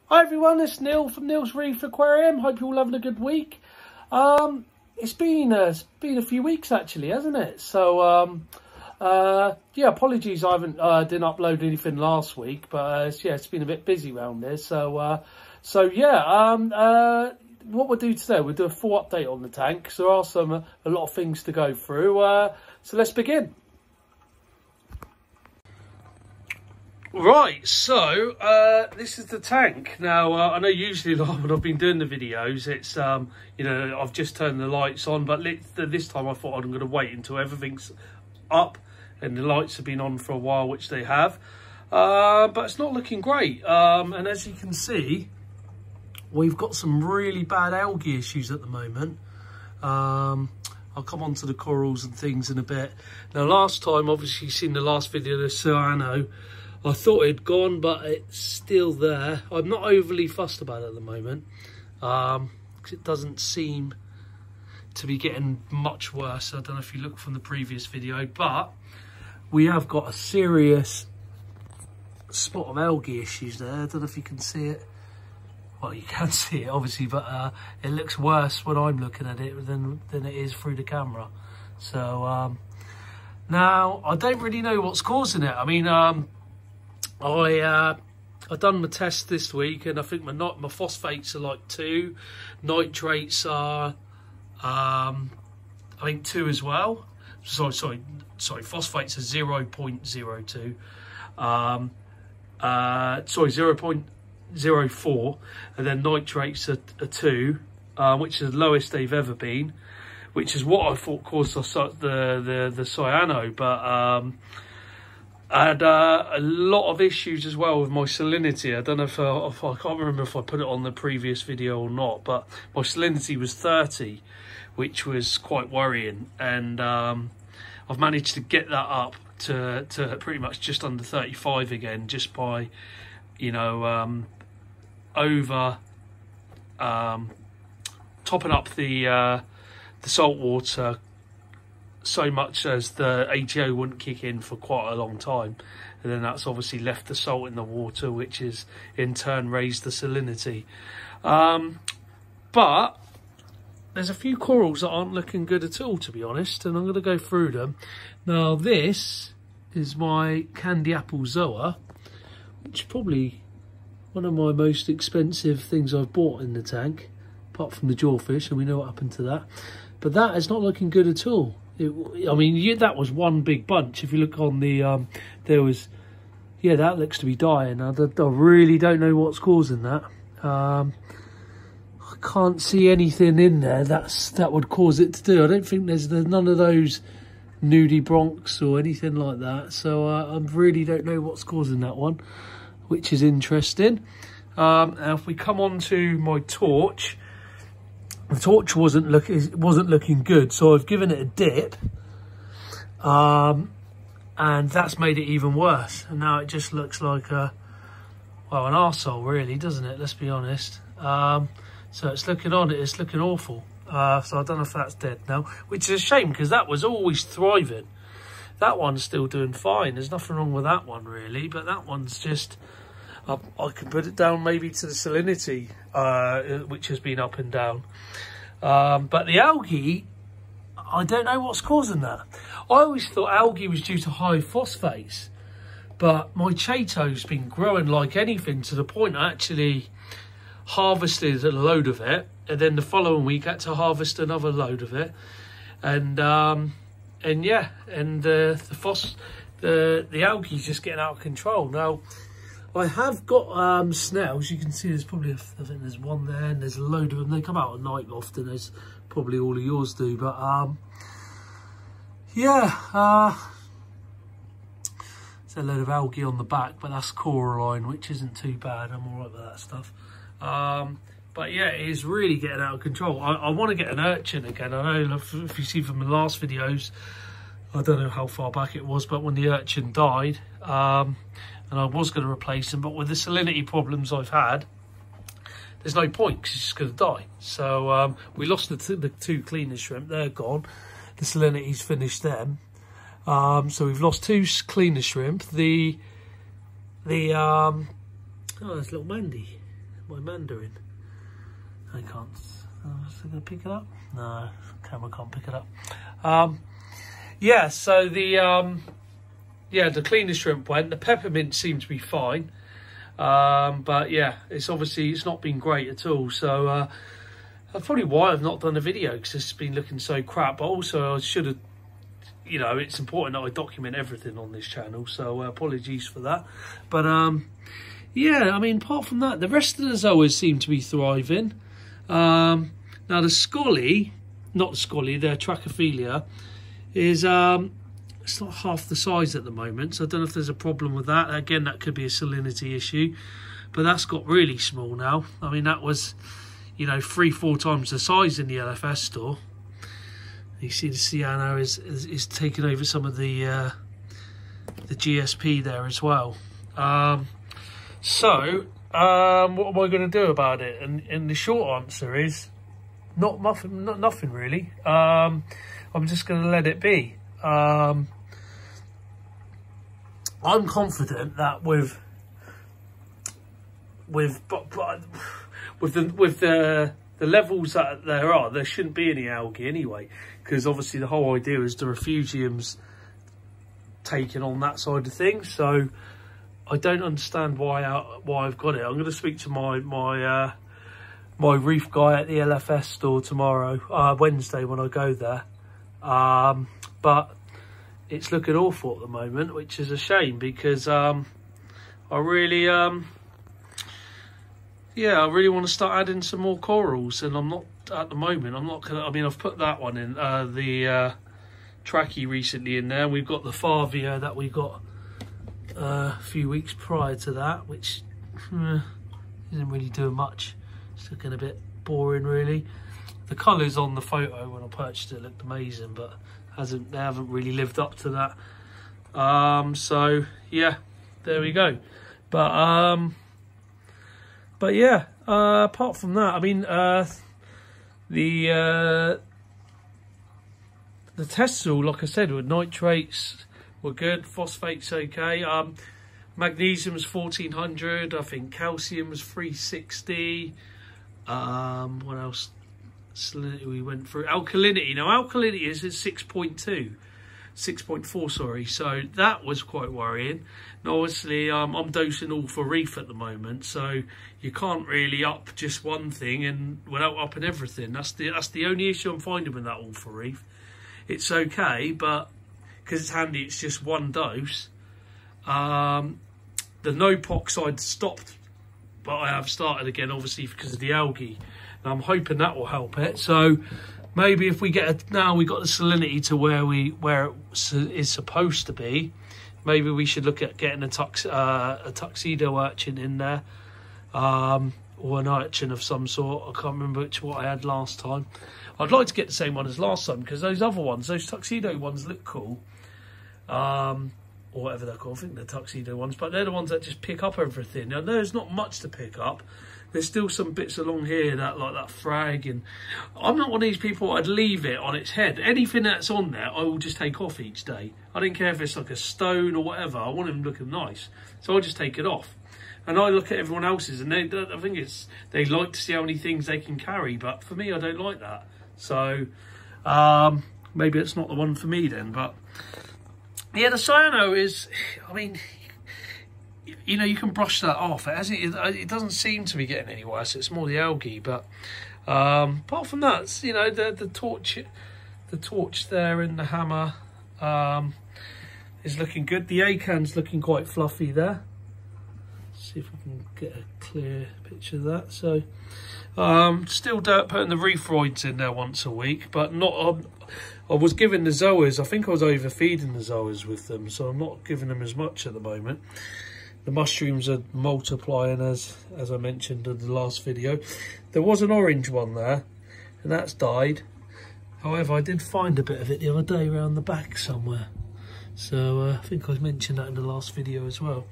Hi everyone, it's Neil from Neil's Reef Aquarium. Hope you're all having a good week. It's been a few weeks actually, hasn't it? So yeah, apologies I didn't upload anything last week, but yeah, it's been a bit busy around this. So yeah, what we'll do today, we'll do a full update on the tank because there are a lot of things to go through. So let's begin. Right, so this is the tank. Now I know usually when I've been doing the videos, it's you know, I've just turned the lights on, but this time I thought I'm going to wait until everything's up and the lights have been on for a while, which they have. But it's not looking great. And as you can see, we've got some really bad algae issues at the moment. I'll come on to the corals and things in a bit. Now last time, obviously you've seen the last video, the cyano. I thought it'd gone, but it's still there. I'm not overly fussed about it at the moment, because it doesn't seem to be getting much worse. I don't know if you look from the previous video, but we have got a serious spot of algae issues there. I don't know if you can see it. Well, you can see it obviously, but it looks worse when I'm looking at it than it is through the camera. So now I don't really know what's causing it. I mean, I've done my test this week, and I think my phosphates are like 2, nitrates are I think 2 as well. Sorry, phosphates are 0.02. Sorry, 0.04, and then nitrates are 2, which is the lowest they've ever been, which is what I thought caused the cyano, but I had a lot of issues as well with my salinity. I don't know if I can't remember if I put it on the previous video or not, but my salinity was 30, which was quite worrying, and I've managed to get that up to pretty much just under 35 again, just by, you know, over topping up the salt water so much as the ATO wouldn't kick in for quite a long time, and then that's obviously left the salt in the water, which is in turn raised the salinity. But there's a few corals that aren't looking good at all, to be honest, and I'm going to go through them. Now this is my candy apple zoa, which is probably one of my most expensive things I've bought in the tank, apart from the jawfish, and we know what happened to that. But that is not looking good at all. I mean, that was one big bunch. If you look on the, there was, yeah, that looks to be dying. I really don't know what's causing that. I can't see anything in there that would cause it to do. I don't think there's none of those nudibranchs or anything like that. So I really don't know what's causing that one, which is interesting. Now if we come on to my torch, the torch wasn't looking good, so I've given it a dip, and that's made it even worse. And now it just looks like an arsehole, really, doesn't it? Let's be honest. So it's looking awful. So I don't know if that's dead now, which is a shame because that was always thriving. That one's still doing fine. There's nothing wrong with that one really, but that one's just. I can put it down maybe to the salinity, which has been up and down. But the algae, I don't know what's causing that. I always thought algae was due to high phosphates, but my chato's been growing like anything, to the point I actually harvested a load of it, and then the following week I had to harvest another load of it, and yeah, and the algae's just getting out of control now. I have got snails. You can see there's probably, I think there's one there, and there's a load of them. They come out at night often, as probably all of yours do. But yeah, there's a load of algae on the back, but that's coralline, which isn't too bad. I'm all right with that stuff. But yeah, it is really getting out of control. I want to get an urchin again. I know if you see from the last videos, I don't know how far back it was, but when the urchin died, and I was going to replace him, but with the salinity problems I've had, there's no point because he's just going to die. So we lost the 2 cleaner shrimp. They're gone. The salinity's finished them. So we've lost 2 cleaner shrimp. Oh, there's little Mandy. my Mandarin. I can't. Is it going to pick it up? No, camera can't pick it up. Yeah, so the the cleaner shrimp went. The peppermint seemed to be fine, but yeah, it's not been great at all. So that's probably why I've not done a video, because it's been looking so crap. But also I should have. You know, it's important that I document everything on this channel, so apologies for that. But yeah, I mean, apart from that, the rest of the zoas seem to be thriving. Now the Scully, not the Scully, the Trachophilia is it's not half the size at the moment, so I don't know if there's a problem with that. Again, that could be a salinity issue, but that's got really small now. I mean, that was, you know, 3-4 times the size in the LFS store. You see the Cyano is taking over some of the GSP there as well. So what am I going to do about it? And the short answer is nothing really. I'm just going to let it be. I'm confident that with the levels that there shouldn't be any algae anyway, because obviously the whole idea is the refugium's taking on that side of things. So I don't understand why I've got it. I'm going to speak to my reef guy at the LFS store tomorrow, Wednesday when I go there. But it's looking awful at the moment, which is a shame, because I really want to start adding some more corals, and I'm not at the moment. I'm not gonna. I mean, I've put that one in the Trachie recently in there. We've got the Favia that we got a few weeks prior to that, which isn't really doing much. It's looking a bit boring, really. The colours on the photo when I purchased it looked amazing, but they haven't really lived up to that. So yeah, there we go. But yeah, apart from that, I mean, the tests all, like I said, with nitrates were good, phosphates okay. Magnesium's 1400, I think calcium was 360. What else? We went through alkalinity. Now alkalinity is at 6.4, sorry, so that was quite worrying. And obviously I'm dosing all for Reef at the moment, so you can't really up just one thing and without upping everything. That's the only issue I'm finding with that all for Reef. It's okay, but because it's handy, it's just one dose. The no-pox side stopped, but I have started again, obviously because of the algae. And I'm hoping that will help it. So maybe if we get now we got the salinity to where it is supposed to be, maybe we should look at getting a tuxedo urchin in there, or an urchin of some sort. I can't remember what I had last time. I'd like to get the same one as last time, because those other ones, those tuxedo ones, look cool. Or whatever they're called. I think they're tuxedo ones, but they're the ones that just pick up everything. Now there's not much to pick up. There's still some bits along here that like that frag, and I'm not one of these people. I'd leave it on its head. Anything that's on there, I will just take off each day. I don't care if it's like a stone or whatever. I want them looking nice, so I'll just take it off. And I look at everyone else's, and I think they like to see how many things they can carry, but for me, I don't like that. So maybe it's not the one for me then. But yeah, the cyano is, I mean, you know, you can brush that off. It doesn't seem to be getting any worse. It's more the algae. But apart from that, you know, the torch there in the hammer is looking good. The acan's looking quite fluffy there. Let's see if we can get a clear picture of that. So still putting the Reefroids in there once a week, but not. I was giving the zoas. I think I was overfeeding the zoas with them, so I'm not giving them as much at the moment. The mushrooms are multiplying, as I mentioned in the last video. There was an orange one there, and that's died. However, I did find a bit of it the other day around the back somewhere. So I think I mentioned that in the last video as well.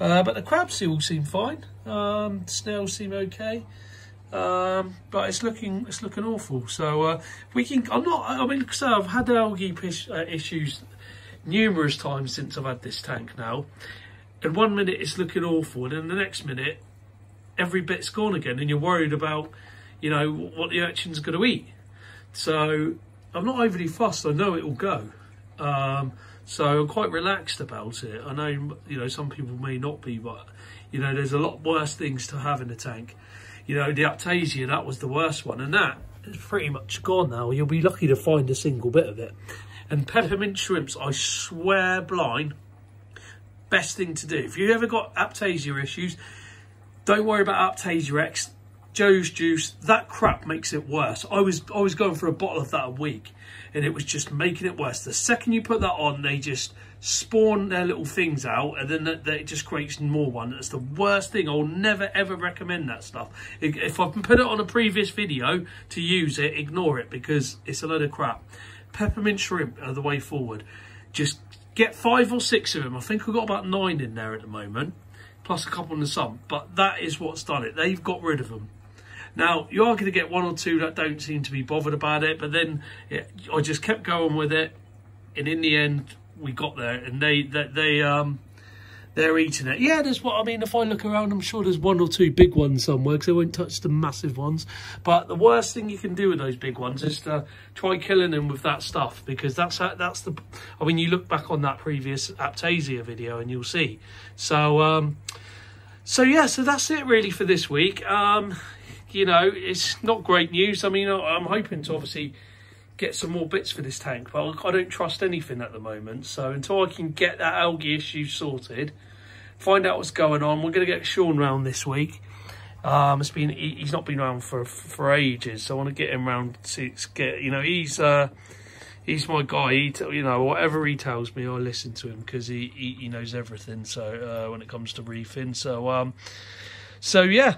But the crabs all seem fine. Snails seem okay. But it's looking awful. So we can. I mean, so I've had algae issues numerous times since I've had this tank now. And 1 minute it's looking awful, and then the next minute every bit's gone again, and you're worried about, you know, what the urchin's going to eat. So I'm not overly fussed. I know it will go. So I'm quite relaxed about it. I know, you know, some people may not be, but, you know, there's a lot worse things to have in the tank. You know, the Aptasia, that was the worst one, and that is pretty much gone now. You'll be lucky to find a single bit of it. And peppermint shrimps, I swear blind, best thing to do. If you ever got Aptasia issues, don't worry about Aptasia X. Joe's juice, that crap makes it worse. I was going for a bottle of that a week, and it was just making it worse. The second you put that on, they just spawn their little things out, and then it just creates more one. That's the worst thing. I'll never ever recommend that stuff. If I've put it on a previous video to use it, ignore it, because it's a load of crap. Peppermint shrimp are the way forward. Just get 5 or 6 of them. I think I've got about 9 in there at the moment, plus a couple in the sun. But that is what's done it. They've got rid of them. Now, you are going to get 1 or 2 that don't seem to be bothered about it, but then I just kept going with it, and in the end, we got there, and they're eating it. Yeah, there's what I mean. If I look around, I'm sure there's 1 or 2 big ones somewhere, because they won't touch the massive ones. But the worst thing you can do with those big ones is to try killing them with that stuff, because that's the. I mean, you look back on that previous Aptasia video, and you'll see. So yeah, so that's it really for this week. You know, it's not great news. I mean, I'm hoping to obviously get some more bits for this tank, but I don't trust anything at the moment. So until I can get that algae issue sorted, find out what's going on. We're going to get Sean round this week. He's not been around for ages, so I want to get him round to get, you know, he's my guy. You know, whatever he tells me, I listen to him, because he knows everything. So when it comes to reefing, so yeah.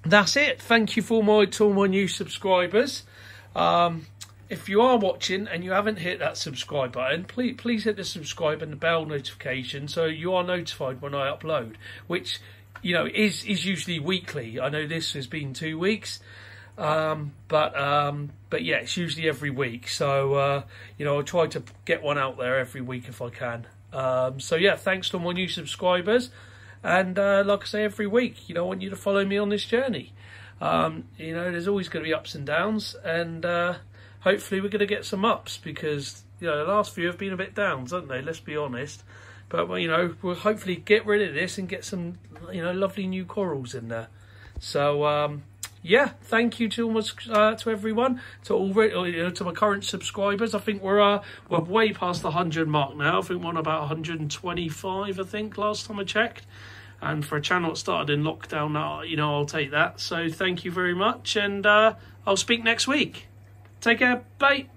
That's it. Thank you to all my new subscribers. If you are watching and you haven't hit that subscribe button, please hit the subscribe and the bell notification so you are notified when I upload, which, you know, is usually weekly. I know this has been 2 weeks, but yeah, it's usually every week. So you know, I'll try to get one out there every week if I can. So yeah, thanks to all my new subscribers. And like I say, every week, you know, I want you to follow me on this journey. You know, there's always going to be ups and downs, and hopefully we're going to get some ups, because, you know, the last few have been a bit downs, haven't they? Let's be honest. But, well, you know, we'll hopefully get rid of this and get some, you know, lovely new corals in there. So, yeah, thank you to everyone, to my current subscribers. I think we're way past the 100 mark now. I think we're on about 125, I think, last time I checked. And for a channel that started in lockdown, you know, I'll take that. So thank you very much, and I'll speak next week. Take care. Bye.